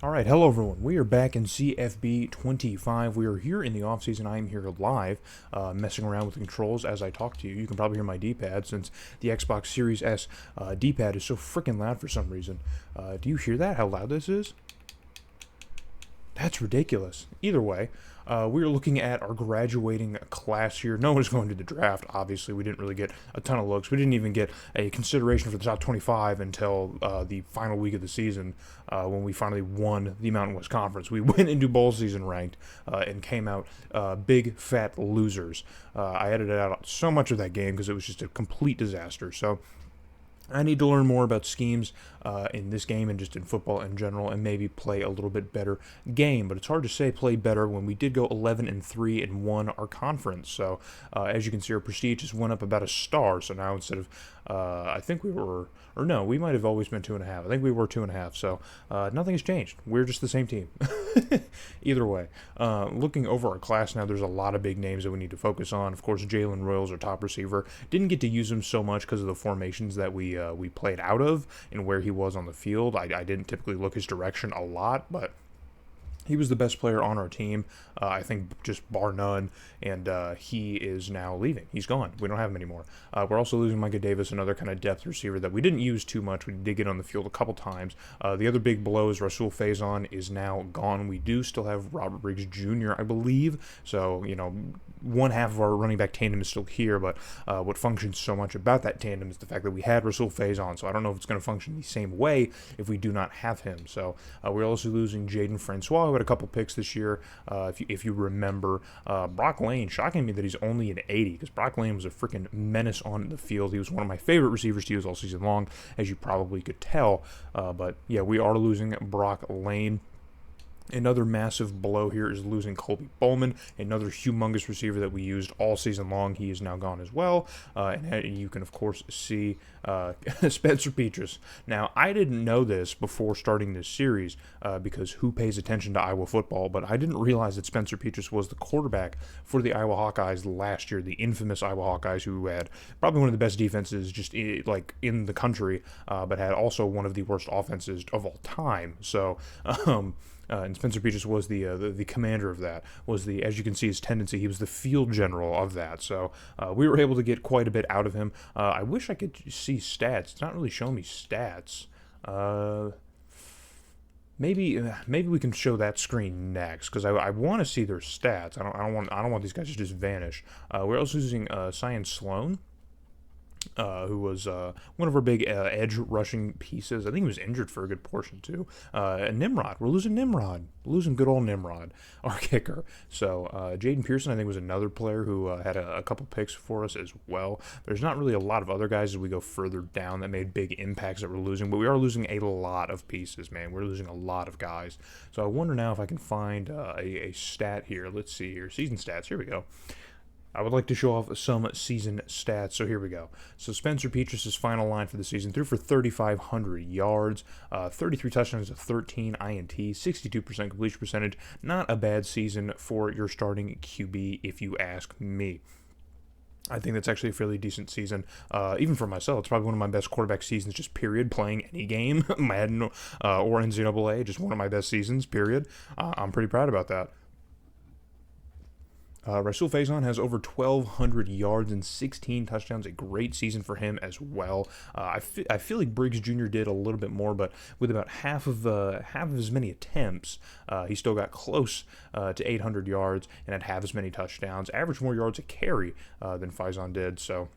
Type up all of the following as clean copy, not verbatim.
Alright, hello everyone. We are back in CFB25. We are here in the offseason. I am here live, messing around with the controls as I talk to you. You can probably hear my D-pad since the Xbox Series S D-pad is so freaking loud for some reason. Do you hear that? How loud this is? That's ridiculous. Either way, we are looking at our graduating class here. No one's going to the draft, obviously. We didn't really get a ton of looks. We didn't even get a consideration for the top 25 until the final week of the season when we finally won the Mountain West Conference. We went into bowl season ranked and came out big, fat losers. I edited out so much of that game because it was just a complete disaster. So I need to learn more about schemes in this game and just in football in general, and maybe play a little bit better game. But it's hard to say play better when we did go 11-3 and won our conference. So as you can see, our prestige just went up about a star. So now instead of I think we were, or no, we might have always been 2.5. I think we were 2.5. So nothing has changed. We're just the same team. Either way, looking over our class now, there's a lot of big names that we need to focus on. Of course, Jalen Royals, our top receiver, didn't get to use him so much because of the formations that we played out of and where he was on the field. I didn't typically look his direction a lot, but he was the best player on our team, I think, just bar none, and he is now leaving. He's gone. We don't have him anymore. We're also losing Micah Davis, another kind of depth receiver that we didn't use too much. We did get on the field a couple times. The other big blow is Rasul Faison is now gone. We do still have Robert Briggs Jr., I believe, so, you know, one half of our running back tandem is still here, but what functions so much about that tandem is the fact that we had Rasul Faison, so I don't know if it's going to function the same way if we do not have him. So we're also losing Jaden Francois, who had a couple picks this year, if you remember. Brock Lane, shocking me that he's only an 80, because Brock Lane was a freaking menace on the field. He was one of my favorite receivers to use all season long, as you probably could tell. But yeah, we are losing Brock Lane. Another massive blow here is losing Colby Bowman, another humongous receiver that we used all season long. He is now gone as well. And you can, of course, see Spencer Petras. Now, I didn't know this before starting this series because who pays attention to Iowa football, but I didn't realize that Spencer Petras was the quarterback for the Iowa Hawkeyes last year, the infamous Iowa Hawkeyes, who had probably one of the best defenses just in the country, but had also one of the worst offenses of all time. So, and Spencer Petras was the commander of that, was the, as you can see, his tendency, he was the field general of that. So we were able to get quite a bit out of him. I wish I could see stats. It's not really showing me stats. Maybe we can show that screen next, because I want to see their stats. I don't want these guys to just vanish. We're also using Cyan Sloan, who was one of our big edge rushing pieces. I think he was injured for a good portion too. And Nimrod, we're losing Nimrod. We're losing good old Nimrod, our kicker. So Jaden Pearson, I think, was another player who had a couple picks for us as well. There's not really a lot of other guys as we go further down that made big impacts that we're losing, but we are losing a lot of pieces, man. We're losing a lot of guys. So I wonder now if I can find a stat here. Let's see here. Season stats. Here we go. I would like to show off some season stats, so here we go. So Spencer Petras' final line for the season, threw for 3,500 yards, 33 touchdowns to 13 INT, 62% completion percentage. Not a bad season for your starting QB, if you ask me. I think that's actually a fairly decent season, even for myself. It's probably one of my best quarterback seasons, just period, playing any game, Madden or NCAA, just one of my best seasons, period. I'm pretty proud about that. Rasul Faison has over 1,200 yards and 16 touchdowns. A great season for him as well. I feel like Briggs Jr. did a little bit more, but with about half of as many attempts, he still got close to 800 yards and had half as many touchdowns. Averaged more yards a carry than Faison did. So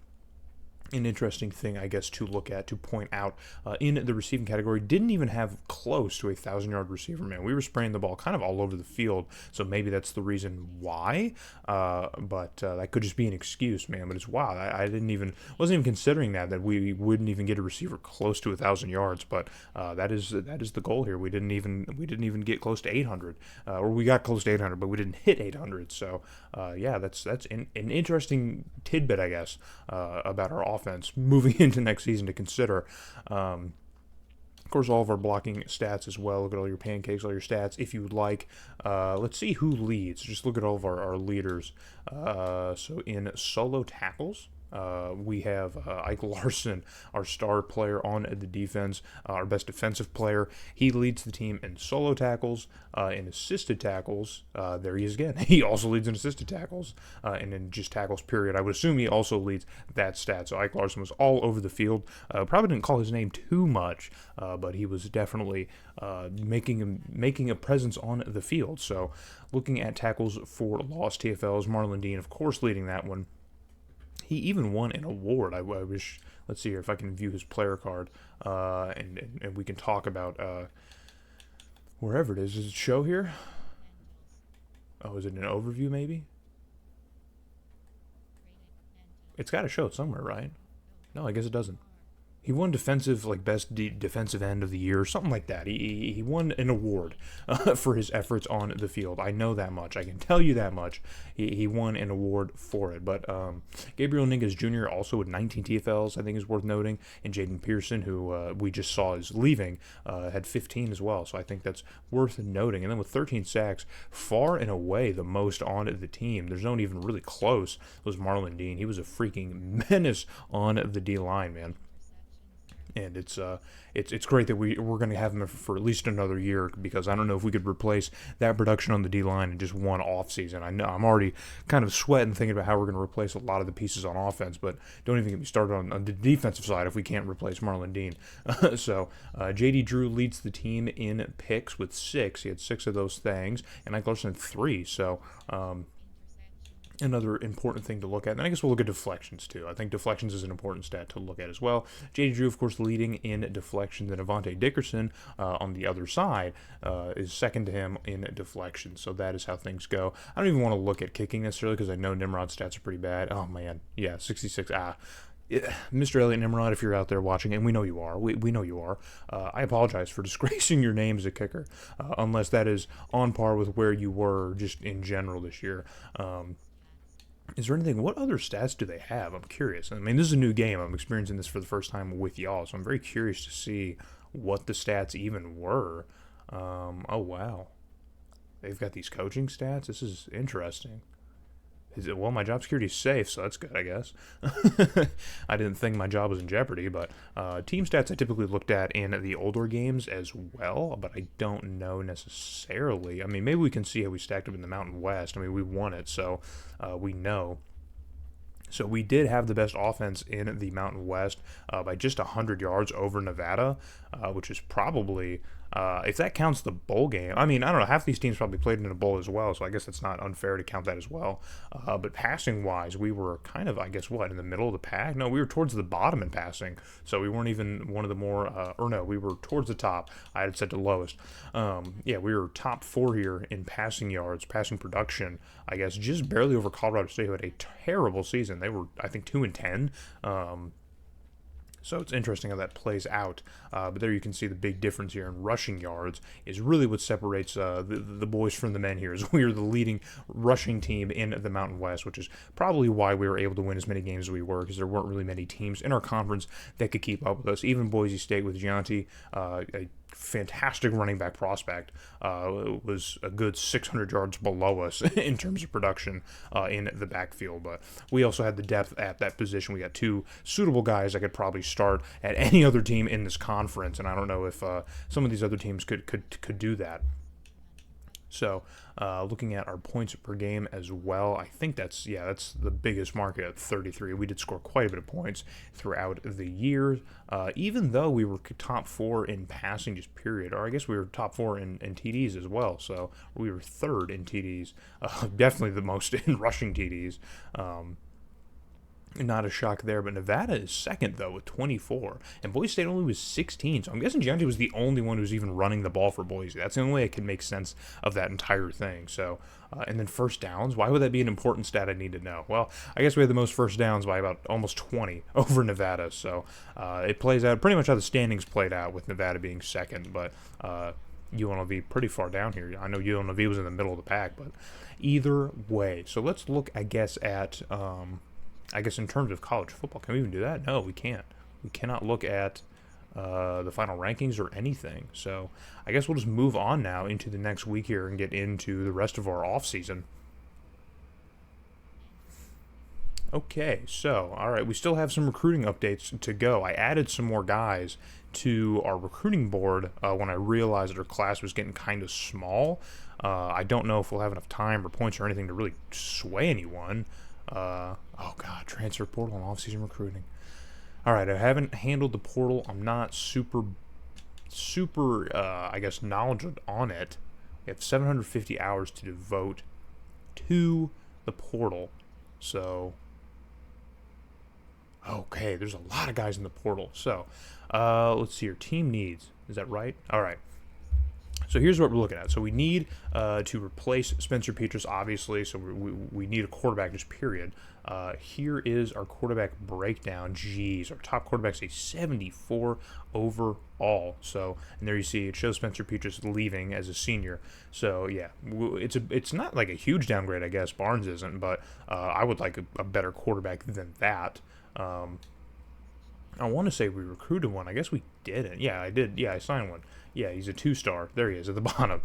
an interesting thing, I guess, to look at, to point out in the receiving category. Didn't even have close to a 1,000-yard receiver, man. We were spraying the ball kind of all over the field, so maybe that's the reason why. But that could just be an excuse, man. But it's wild. I wasn't even considering that we wouldn't even get a receiver close to 1,000 yards. But that is the goal here. We didn't even get close to 800, or we got close to 800, but we didn't hit 800. So yeah, that's an interesting tidbit, I guess, about our offense moving into next season to consider. Of course, all of our blocking stats as well. Look at all your pancakes, all your stats, if you would like. Let's see who leads. Just look at all of our leaders. So in solo tackles, We have Ike Larson, our star player on the defense, our best defensive player. He leads the team in solo tackles, in assisted tackles. There he is again. He also leads in assisted tackles, and in just tackles, period. I would assume he also leads that stat. So Ike Larson was all over the field. Probably didn't call his name too much, but he was definitely making a presence on the field. So looking at tackles for lost TFLs, Marlon Dean, of course, leading that one. He even won an award. I wish. Let's see here if I can view his player card, and we can talk about wherever it is. Does it show here? Oh, is it an overview maybe? It's got to show it somewhere, right? No, I guess it doesn't. He won defensive, like best defensive end of the year, or something like that. He won an award for his efforts on the field. I know that much. I can tell you that much. He won an award for it. But Gabriel Ningas Jr. also with 19 TFLs, I think is worth noting. And Jaden Pearson, who we just saw is leaving, had 15 as well. So I think that's worth noting. And then with 13 sacks, far and away the most on the team. There's no one even really close. Was Marlon Dean. He was a freaking menace on the D-line, man. And it's great that we're going to have him for at least another year, because I don't know if we could replace that production on the D-line in just one offseason. I know I'm already kind of sweating thinking about how we're going to replace a lot of the pieces on offense, but don't even get me started on the defensive side if we can't replace Marlon Dean. So J.D. Drew leads the team in picks with 6. He had 6 of those things, and Ike Larson had 3. So another important thing to look at. And I guess we'll look at deflections too. I think deflections is an important stat to look at as well. J.D. Drew, of course, leading in deflections, and Avante Dickerson on the other side is second to him in deflections. So that is how things go. I don't even want to look at kicking necessarily, because I know Nimrod's stats are pretty bad. Oh, man. Yeah, 66. Mr. Elliott Nimrod, if you're out there watching, and we know you are, we know you are, I apologize for disgracing your name as a kicker, unless that is on par with where you were just in general this year. Is there anything? What other stats do they have? I'm curious. I mean, this is a new game. I'm experiencing this for the first time with y'all, so I'm very curious to see what the stats even were. Oh, wow. They've got these coaching stats? This is interesting. Well, my job security is safe, so that's good, I guess. I didn't think my job was in jeopardy, but team stats I typically looked at in the older games as well, but I don't know necessarily. I mean, maybe we can see how we stacked up in the Mountain West. I mean, we won it, so we know. So we did have the best offense in the Mountain West by just 100 yards over Nevada, which is probably, if that counts the bowl game, I mean, I don't know, half these teams probably played in a bowl as well, so I guess it's not unfair to count that as well. But passing-wise, we were kind of, I guess, in the middle of the pack? No, we were towards the bottom in passing, so we weren't even one of the more, we were towards the top. I had said the lowest. Yeah, we were top 4 here in passing yards, passing production, I guess, just barely over Colorado State, who had a terrible season. They were, I think, 2-10. So it's interesting how that plays out. But there you can see the big difference here in rushing yards is really what separates the boys from the men here. Is we are the leading rushing team in the Mountain West, which is probably why we were able to win as many games as we were, because there weren't really many teams in our conference that could keep up with us. Even Boise State with Gianti, a fantastic running back prospect, was a good 600 yards below us in terms of production in the backfield. But we also had the depth at that position. We got 2 suitable guys that could probably start at any other team in this conference, and I don't know if some of these other teams could do that. So looking at our points per game as well, I think that's the biggest market at 33. We did score quite a bit of points throughout the year, even though we were top 4 in passing, just period. Or I guess we were top 4 in TDs as well. So we were 3rd in TDs, definitely the most in rushing TDs. Not a shock there, but Nevada is second, though, with 24. And Boise State only was 16, so I'm guessing Gianti was the only one who's even running the ball for Boise. That's the only way I can make sense of that entire thing. So, and then first downs, why would that be an important stat I need to know? Well, I guess we had the most first downs by about almost 20 over Nevada, so it plays out pretty much how the standings played out, with Nevada being second, but UNLV pretty far down here. I know UNLV was in the middle of the pack, but either way. So let's look, I guess, at... I guess in terms of college football, can we even do that? No, we can't. We cannot look at the final rankings or anything. So I guess we'll just move on now into the next week here and get into the rest of our offseason. Okay, so, all right, we still have some recruiting updates to go. I added some more guys to our recruiting board when I realized our class was getting kind of small. I don't know if we'll have enough time or points or anything to really sway anyone. Oh, God, transfer portal and offseason recruiting. All right, I haven't handled the portal. I'm not super, I guess, knowledgeable on it. We have 750 hours to devote to the portal. So, okay, there's a lot of guys in the portal. So, let's see here. Team needs. Is that right? All right. So here's what we're looking at. So we need to replace Spencer Petras, obviously. So we need a quarterback, just period. Here is our quarterback breakdown. Jeez, our top quarterback's a 74 overall. So, and there you see it shows Spencer Petras leaving as a senior. So yeah, it's not like a huge downgrade, I guess. Barnes isn't, but I would like a better quarterback than that. I want to say we recruited one. I guess we didn't. Yeah, I did. Yeah, I signed one. Yeah, he's a 2-star. There he is at the bottom.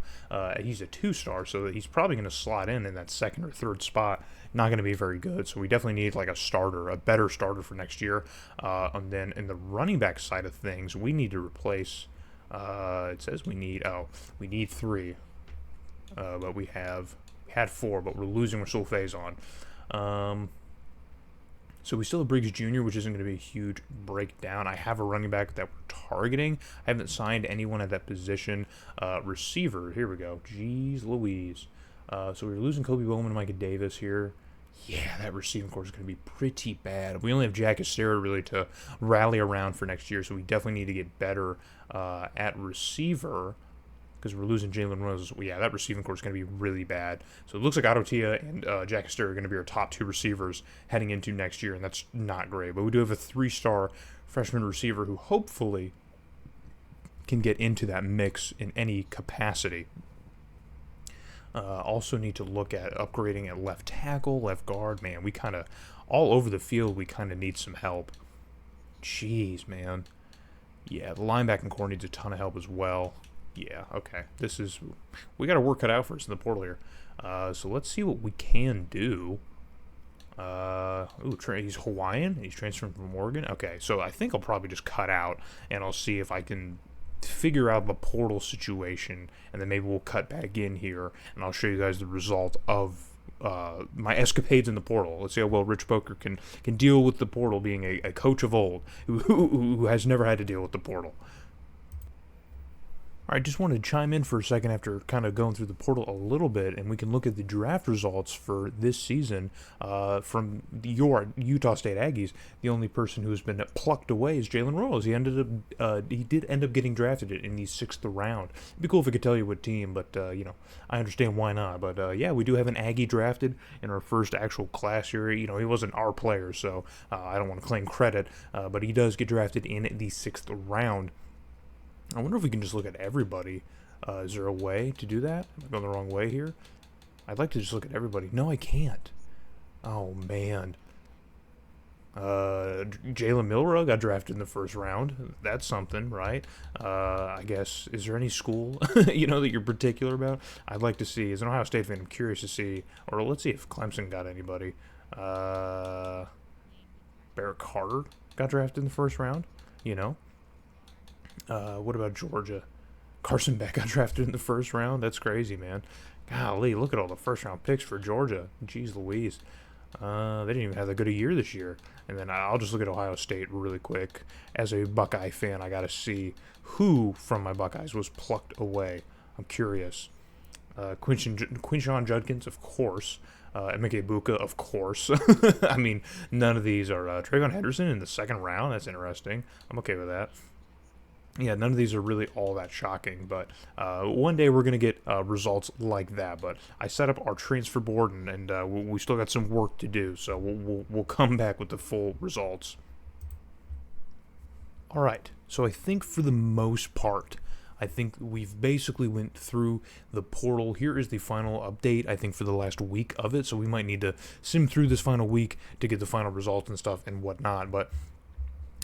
He's a 2-star, so he's probably going to slot in that second or third spot. Not going to be very good, so we definitely need like a starter, a better starter for next year. And then in the running back side of things, we need to replace. It says we need 3, but we had 4, but we're losing Rasul Faison. So we still have Briggs Jr., which isn't going to be a huge breakdown. I have a running back that we're targeting. I haven't signed anyone at that position. Receiver, here we go. Jeez Louise. So we're losing Kobe Bowman and Micah Davis here. Yeah, that receiving corps is going to be pretty bad. We only have Jack Estera really to rally around for next year, so we definitely need to get better at receiver, because we're losing Jalen Rose. Well, yeah, that receiving corps is going to be really bad. So it looks like Adotia and Jack Estera are going to be our top 2 receivers heading into next year, and that's not great. But we do have a 3-star freshman receiver who hopefully can get into that mix in any capacity. Also need to look at upgrading at left tackle, left guard. Man, we kind of, all over the field, we kind of need some help. Jeez, man. Yeah, the linebacking core needs a ton of help as well. Yeah, okay. We got to work it out for us in the portal here. So let's see what we can do. He's Hawaiian. He's transferring from Oregon. Okay, so I think I'll probably just cut out, and I'll see if I can figure out the portal situation, and then maybe we'll cut back in here, and I'll show you guys the result of my escapades in the portal. Let's see how well Rich Poker can deal with the portal, being a coach of old who has never had to deal with the portal. I just wanted to chime in for a second after kind of going through the portal a little bit, and we can look at the draft results for this season from your Utah State Aggies. The only person who has been plucked away is Jalen Rose. He did end up getting drafted in the 6th round. It'd be cool if I could tell you what team, but I understand why not. But yeah, we do have an Aggie drafted in our first actual class year. He wasn't our player, so I don't want to claim credit, but he does get drafted in the 6th round. I wonder if we can just look at everybody. Is there a way to do that? Am I going the wrong way here? I'd like to just look at everybody. No, I can't. Oh, man. Jalen Milrow got drafted in the 1st round. That's something, right? I guess, is there any school, that you're particular about? I'd like to see. As an Ohio State fan, I'm curious to see. Or let's see if Clemson got anybody. Barrett Carter got drafted in the 1st round, What about Georgia? Carson Beck got drafted in the 1st round. That's crazy, man. Golly, look at all the 1st-round picks for Georgia. Jeez Louise. They didn't even have that good a year this year. And then I'll just look at Ohio State really quick. As a Buckeye fan, I got to see who from my Buckeyes was plucked away. I'm curious. Quinshawn Judkins, of course. Emeka Ibuka, of course. I mean, none of these are Trayvon Henderson in the 2nd round. That's interesting. I'm okay with that. Yeah, none of these are really all that shocking, but one day we're going to get results like that. But I set up our transfer board, and we still got some work to do, so we'll come back with the full results. All right, so I think for the most part, I think we've basically went through the portal. Here is the final update, I think, for the last week of it, so we might need to sim through this final week to get the final results and stuff and whatnot, but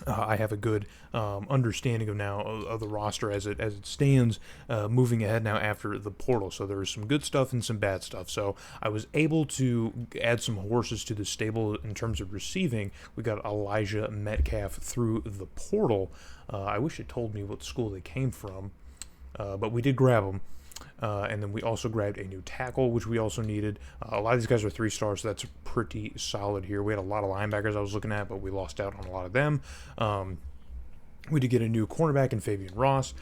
I have a good understanding of now of the roster as it stands, moving ahead now after the portal. So there's some good stuff and some bad stuff. So I was able to add some horses to the stable in terms of receiving. We got Elijah Metcalf through the portal. I wish it told me what school they came from, but we did grab them. And then we also grabbed a new tackle, which we also needed. A lot of these guys are 3 stars, so that's pretty solid here. We had a lot of linebackers I was looking at, but we lost out on a lot of them. We did get a new cornerback in Fabian Ross.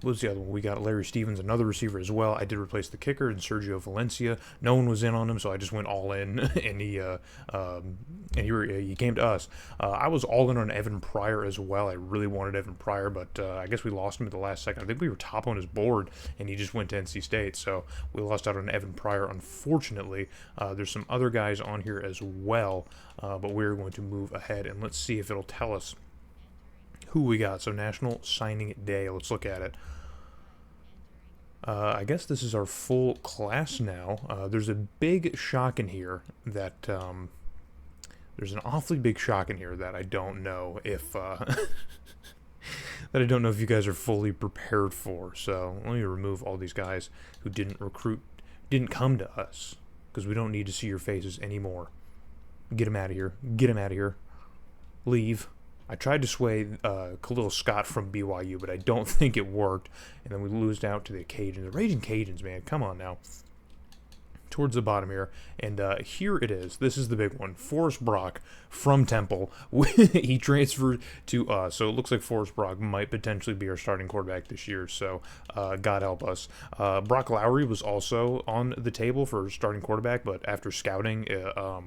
What was the other one? We got Larry Stevens, another receiver as well. I did replace the kicker in Sergio Valencia. No one was in on him, so I just went all in, and he came to us. I was all in on Evan Pryor as well. I really wanted Evan Pryor, but I guess we lost him at the last second. I think we were top on his board, and he just went to NC State, so we lost out on Evan Pryor, unfortunately. There's some other guys on here as well, but we're going to move ahead, and let's see if it'll tell us who we got. So National Signing Day. Let's look at it. I guess this is our full class now. There's a big shock in here that there's an awfully big shock in here that I don't know if that I don't know if you guys are fully prepared for. So let me remove all these guys who didn't come to us, because we don't need to see your faces anymore. Get them out of here. Get them out of here. Leave. I tried to sway Khalil Scott from BYU, but I don't think it worked. And then we lose out to the Cajuns. The Raging Cajuns, man. Come on now. Towards the bottom here. And here it is. This is the big one. Forrest Brock from Temple. He transferred to us. So it looks like Forrest Brock might potentially be our starting quarterback this year. So God help us. Brock Lowry was also on the table for starting quarterback, but after scouting,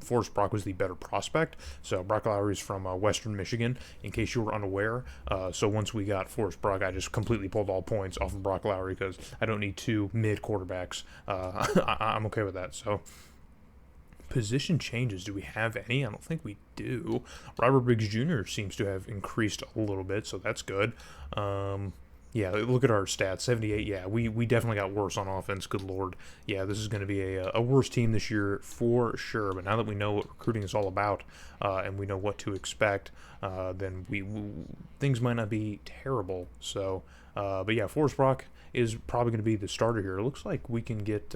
Forrest Brock was the better prospect. So Brock Lowry is from Western Michigan, in case you were unaware. So once we got Forrest Brock, I just completely pulled all points off of Brock Lowry, because I don't need 2 mid quarterbacks. I'm okay with that. So position changes, do we have any? I don't think we do. Robert Briggs Jr. seems to have increased a little bit, so that's good. Yeah, look at our stats. 78. Yeah, we definitely got worse on offense. Good Lord. Yeah, this is going to be a worse team this year for sure. But now that we know what recruiting is all about, and we know what to expect, then things might not be terrible. So, but yeah, Forrest Brock is probably going to be the starter here. It looks like we can get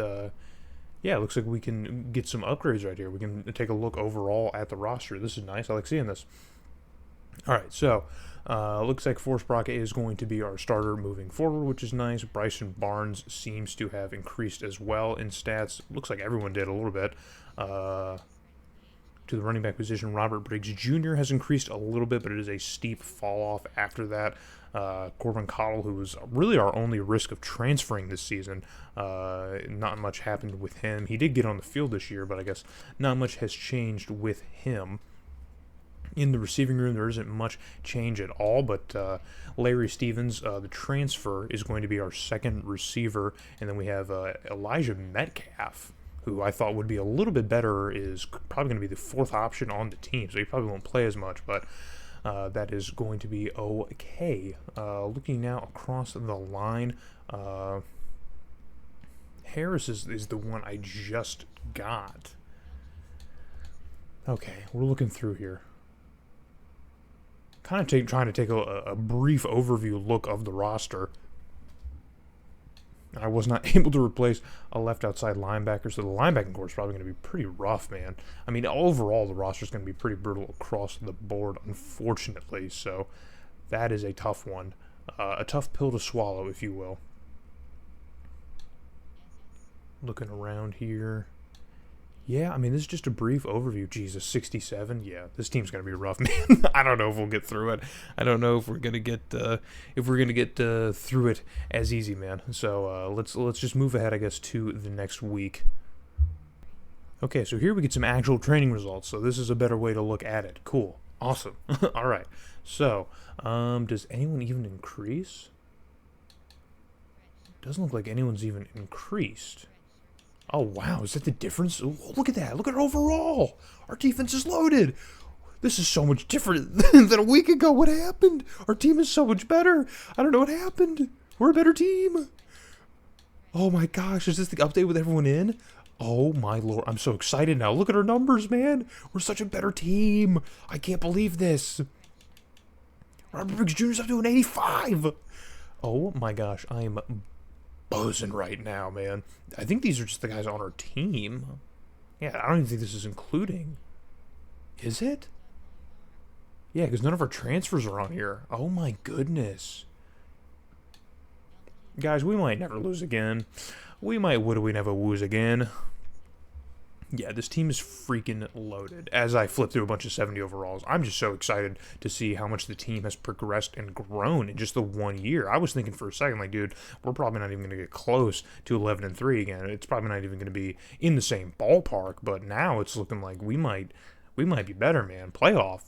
yeah, it looks like we can get some upgrades right here. We can take a look overall at the roster. This is nice. I like seeing this. All right, so looks like Forrest Brock is going to be our starter moving forward, which is nice. Bryson Barnes seems to have increased as well in stats. Looks like everyone did a little bit. To the running back position, Robert Briggs Jr. has increased a little bit, but it is a steep fall off after that. Corbin Cottle, who was really our only risk of transferring this season, not much happened with him. He did get on the field this year, but I guess not much has changed with him. In the receiving room, there isn't much change at all, but Larry Stevens, the transfer, is going to be our second receiver, and then we have Elijah Metcalf, who I thought would be a little bit better, is probably going to be the 4th option on the team, so he probably won't play as much, but that is going to be okay. Looking now across the line, Harris is the one I just got. Okay, we're looking through here. Kind of trying to take a brief overview look of the roster. I was not able to replace a left outside linebacker, so the linebacking core is probably going to be pretty rough, man. I mean, overall, the roster is going to be pretty brutal across the board, unfortunately. So that is a tough one. A tough pill to swallow, if you will. Looking around here. Yeah, I mean, this is just a brief overview. Jesus, 67. Yeah, this team's gonna be rough, man. I don't know if we'll get through it. I don't know if we're gonna get through it as easy, man. So let's just move ahead, I guess, to the next week. Okay, so here we get some actual training results. So this is a better way to look at it. Cool, awesome. All right. So, does anyone even increase? Doesn't look like anyone's even increased. Oh, wow. Is that the difference? Oh, look at that. Look at it overall. Our defense is loaded. This is so much different than a week ago. What happened? Our team is so much better. I don't know what happened. We're a better team. Oh, my gosh. Is this the update with everyone in? Oh, my Lord. I'm so excited now. Look at our numbers, man. We're such a better team. I can't believe this. Robert Briggs Jr.'s up to an 85. Oh my gosh, I am buzzing right now, man. I think these are just the guys on our team. Yeah, I don't even think this is including. Is it? Yeah, because none of our transfers are on here. Oh my goodness. Guys, we might never lose again. We might would we never lose again. Yeah, this team is freaking loaded. As I flip through a bunch of 70 overalls, I'm just so excited to see how much the team has progressed and grown in just the 1 year. I was thinking for a second, like, dude, we're probably not even going to get close to 11-3 again. It's probably not even going to be in the same ballpark. But now it's looking like we might be better, man. Playoff?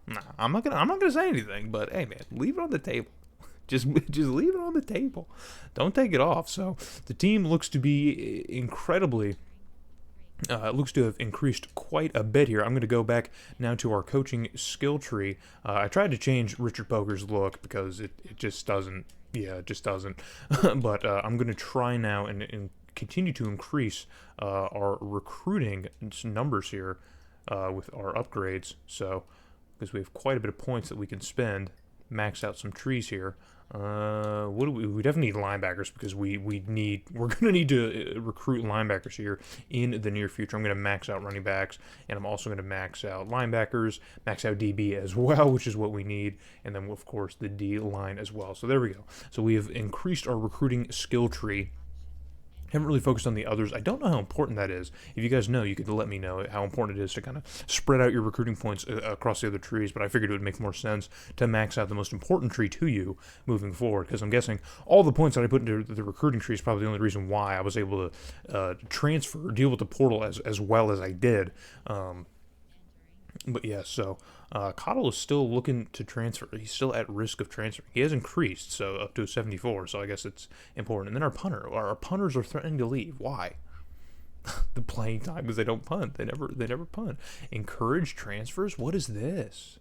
Nah, I'm not gonna say anything. But hey, man, leave it on the table. Just leave it on the table. Don't take it off. So the team looks to be incredibly. It looks to have increased quite a bit here. I'm going to go back now to our coaching skill tree. I tried to change Richard Poker's look because it just doesn't. Yeah, it just doesn't. But I'm going to try now and continue to increase our recruiting numbers here with our upgrades. So, because we have quite a bit of points that we can spend, max out some trees here. What do we definitely need linebackers because we're gonna need to recruit linebackers here in the near future. I'm gonna max out running backs, and I'm also gonna max out linebackers, max out DB as well, which is what we need, and then of course the D line as well. So there we go. So we have increased our recruiting skill tree. Haven't really focused on the others. I don't know how important that is. If you guys know, you could let me know how important it is to kind of spread out your recruiting points across the other trees, but I figured it would make more sense to max out the most important tree to you moving forward, because I'm guessing all the points that I put into the recruiting tree is probably the only reason why I was able to transfer, deal with the portal as well as I did. But yeah, so Cottle is still looking to transfer. He's still at risk of transferring. He has increased, so up to a 74, so I guess it's important. And then our punters are threatening to leave. Why? The playing time, because they don't punt. They never punt. Encourage transfers? What is this?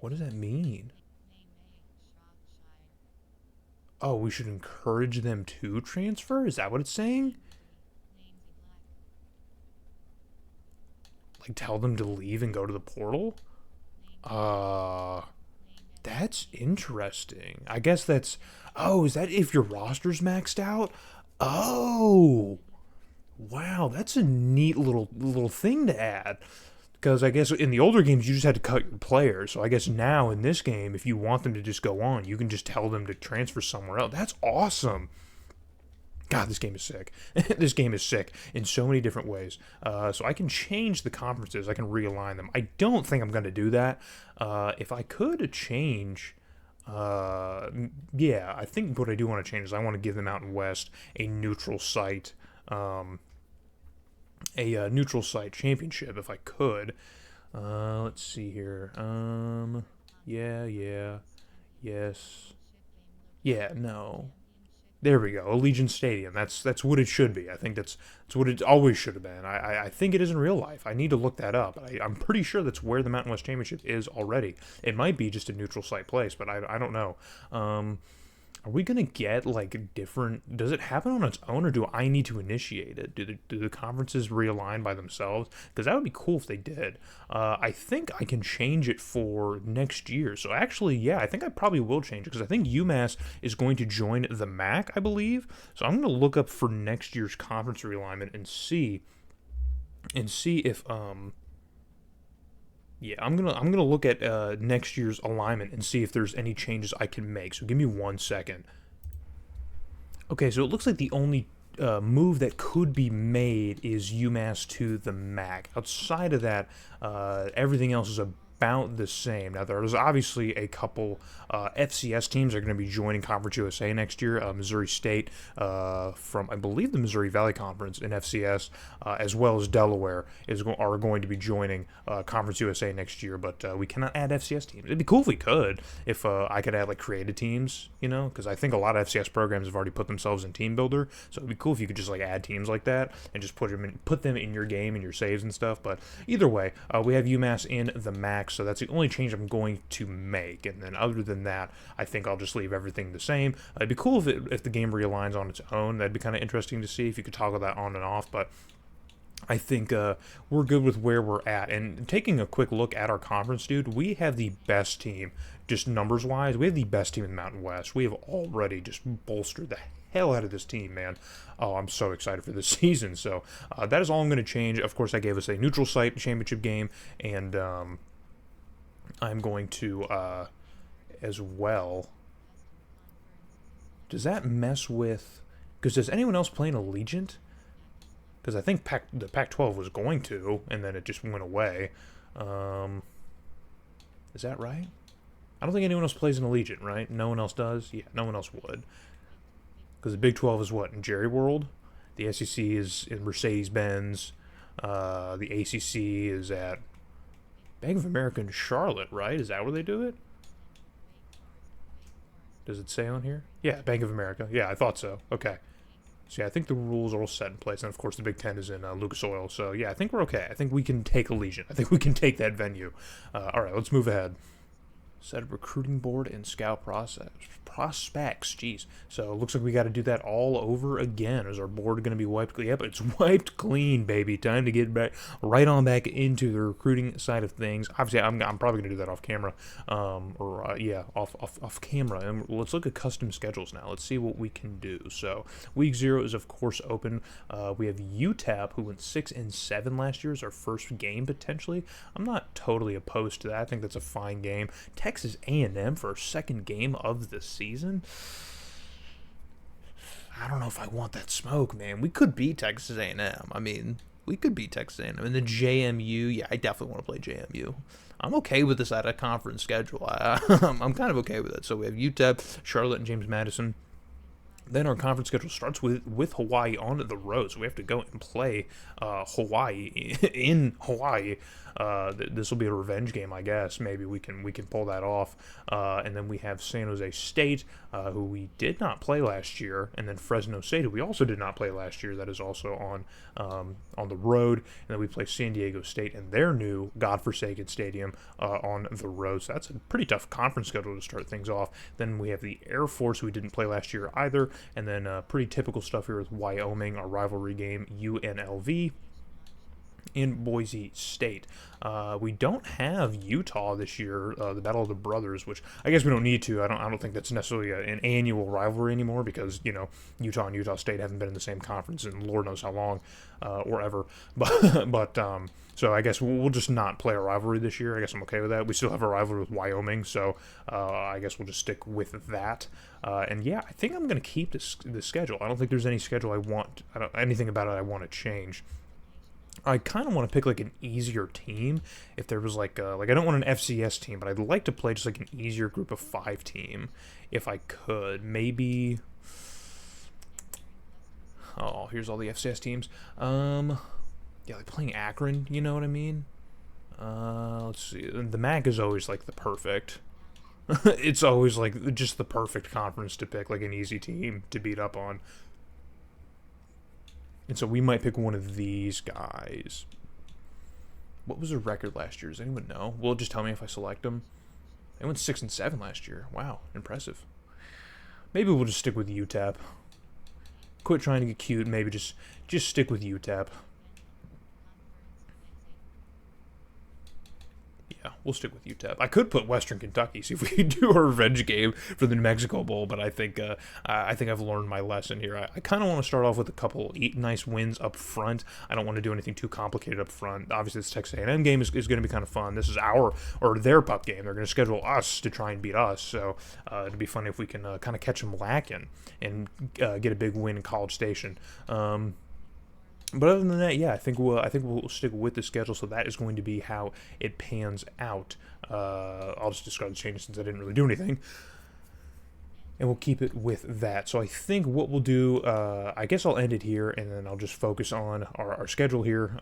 What does that mean? Oh, we should encourage them to transfer? Is that what it's saying? Like, tell them to leave and go to the portal? That's interesting. I guess that's... Oh, is that if your roster's maxed out? Oh! Wow, that's a neat little thing to add. Because I guess in the older games, you just had to cut your players. So I guess now in this game, if you want them to just go on, you can just tell them to transfer somewhere else. That's awesome. God, this game is sick. This game is sick in so many different ways. So I can change the conferences. I can realign them. I don't think I'm going to do that. If I could change... yeah, I think what I do want to change is I want to give the Mountain West a neutral site. Neutral site championship, if I could. Let's see here. Yeah. Yes. Yeah, no. There we go. Allegiant Stadium. That's what it should be. I think that's what it always should have been. I think it is in real life. I need to look that up. I'm pretty sure that's where the Mountain West Championship is already. It might be just a neutral site place, but I don't know. Are we going to get, like, different... Does it happen on its own, or do I need to initiate it? Do the conferences realign by themselves? Because that would be cool if they did. I think I can change it for next year. So, actually, yeah, I think I probably will change it, because I think UMass is going to join the MAC, I believe. So, I'm going to look up for next year's conference realignment and see if... Yeah, I'm gonna look at next year's alignment and see if there's any changes I can make. So give me 1 second. Okay, so it looks like the only move that could be made is UMass to the MAC. Outside of that, everything else is about the same. Now, there's obviously a couple FCS teams that are going to be joining Conference USA next year. Missouri State from, I believe, the Missouri Valley Conference in FCS, as well as Delaware are going to be joining Conference USA next year, but we cannot add FCS teams. It'd be cool if we could, if I could add, like, created teams, you know, because I think a lot of FCS programs have already put themselves in Team Builder, so it'd be cool if you could just, like, add teams like that and just put them in your game and your saves and stuff. But either way, we have UMass in the MAC, so that's the only change I'm going to make. And then other than that, I think I'll just leave everything the same. It'd be cool if the game realigns on its own. That'd be kind of interesting to see if you could toggle that on and off, but I think we're good with where we're at. And taking a quick look at our conference, dude, we have the best team, just numbers wise. We have the best team in the Mountain West. We have already just bolstered the hell out of this team, man. Oh, I'm so excited for this season. So that is all I'm going to change. Of course, I gave us a neutral site championship game, and I'm going to as well. Does that mess with? Because does anyone else play an Allegiant? Because I think the Pac-12 was going to, and then it just went away. Is that right? I don't think anyone else plays an Allegiant, right? No one else does? Yeah, no one else would. Because the Big 12 is what? In Jerry World? The SEC is in Mercedes-Benz. The ACC is at Bank of America in Charlotte, right? Is that where they do it? Does it say on here? Yeah, Bank of America. Yeah, I thought so. Okay. So yeah, I think the rules are all set in place, and of course the Big Ten is in Lucas Oil. So yeah, I think we're okay. I think we can take Allegiant. I think we can take that venue. All right, let's move ahead. Set a recruiting board and scout prospects. Jeez. So it looks like we got to do that all over again. Is our board going to be wiped? Yep, it's wiped clean, baby. Time to get back right on back into the recruiting side of things. Obviously, I'm probably going to do that off camera, off camera. And let's look at custom schedules now. Let's see what we can do. So week 0 is of course open. We have UTEP, who went 6-7 last year, is our first game potentially. I'm not totally opposed to that. I think that's a fine game. Texas A&M for our second game of the season. I don't know if I want that smoke, man. We could beat Texas A&M. I mean, we could beat Texas A&M. And the JMU, yeah, I definitely want to play JMU. I'm okay with this out of conference schedule. I'm kind of okay with it. So we have UTEP, Charlotte, and James Madison. Then our conference schedule starts with Hawaii on the road, so we have to go and play Hawaii in Hawaii. This will be a revenge game, I guess. Maybe we can pull that off. And then we have San Jose State, who we did not play last year, and then Fresno State, who we also did not play last year. That is also on the road. And then we play San Diego State in their new godforsaken stadium on the road. So that's a pretty tough conference schedule to start things off. Then we have the Air Force, who we didn't play last year either. And then pretty typical stuff here with Wyoming, our rivalry game, UNLV, in Boise State. We don't have Utah this year, the Battle of the Brothers, which I guess we don't need to. I don't think that's necessarily an annual rivalry anymore because, you know, Utah and Utah State haven't been in the same conference in Lord knows how long or ever. But so I guess we'll just not play a rivalry this year. I guess I'm okay with that. We still have a rivalry with Wyoming, so I guess we'll just stick with that. And yeah, I think I'm going to keep this schedule. I don't think there's any schedule anything about it I want to change. I kind of want to pick like an easier team. If there was like I don't want an FCS team, but I'd like to play just like an easier group of 5 team if I could. Maybe. Oh, here's all the FCS teams. Yeah, like playing Akron. You know what I mean? Let's see. The MAC is always like the perfect. It's always like just the perfect conference to pick, like an easy team to beat up on. And so we might pick one of these guys. What was their record last year? Does anyone know? Will it just tell me if I select them? They went 6-7 last year. Wow, impressive. Maybe we'll just stick with UTEP. Quit trying to get cute. Maybe just stick with UTEP. Yeah, we'll stick with UTEP. I could put Western Kentucky, see if we can do a revenge game for the New Mexico Bowl, but I think I've learned my lesson here. I kind of want to start off with a couple nice wins up front. I don't want to do anything too complicated up front. Obviously, this Texas A&M game is going to be kind of fun. This is their pup game. They're going to schedule us to try and beat us, so it'd be fun if we can kind of catch them lacking and get a big win in College Station. But other than that, yeah, I think we'll stick with the schedule. So that is going to be how it pans out. I'll just describe the changes since I didn't really do anything, and we'll keep it with that. So I think what we'll do, I guess I'll end it here, and then I'll just focus on our schedule here.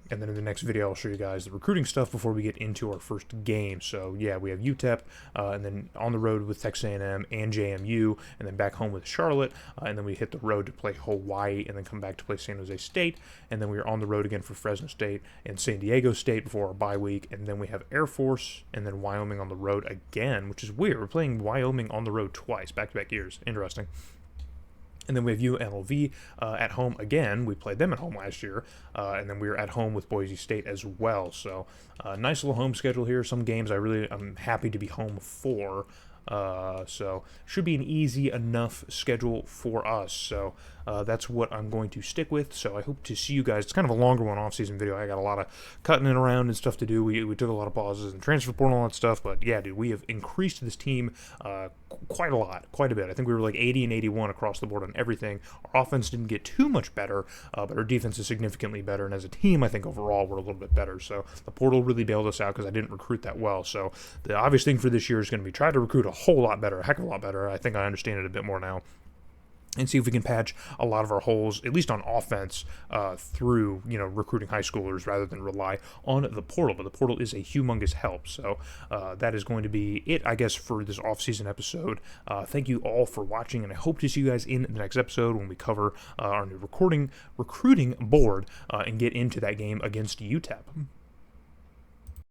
And then in the next video, I'll show you guys the recruiting stuff before we get into our first game. So yeah, we have UTEP, and then on the road with Texas A&M and JMU, and then back home with Charlotte, and then we hit the road to play Hawaii, and then come back to play San Jose State, and then we are on the road again for Fresno State and San Diego State before our bye week, and then we have Air Force, and then Wyoming on the road again, which is weird. We're playing Wyoming on the road twice, back-to-back years. Interesting. And then we have UNLV at home again. We played them at home last year, and then we were at home with Boise State as well. So nice little home schedule here. Some games I'm happy to be home for. So should be an easy enough schedule for us. So that's what I'm going to stick with. So I hope to see you guys. It's kind of a longer one off-season video. I got a lot of cutting it around and stuff to do. We took a lot of pauses and transfer portal and all that stuff. But yeah, dude, we have increased this team quite a lot, quite a bit. I think we were like 80 and 81 across the board on everything. Our offense didn't get too much better, but our defense is significantly better. And as a team, I think overall we're a little bit better. So the portal really bailed us out because I didn't recruit that well. So the obvious thing for this year is going to be try to recruit a whole lot better, a heck of a lot better. I think I understand it a bit more now, and see if we can patch a lot of our holes, at least on offense, through recruiting high schoolers rather than rely on the portal. But the portal is a humongous help. So that is going to be it, I guess, for this off-season episode. Thank you all for watching, and I hope to see you guys in the next episode when we cover our new recruiting board and get into that game against UTEP.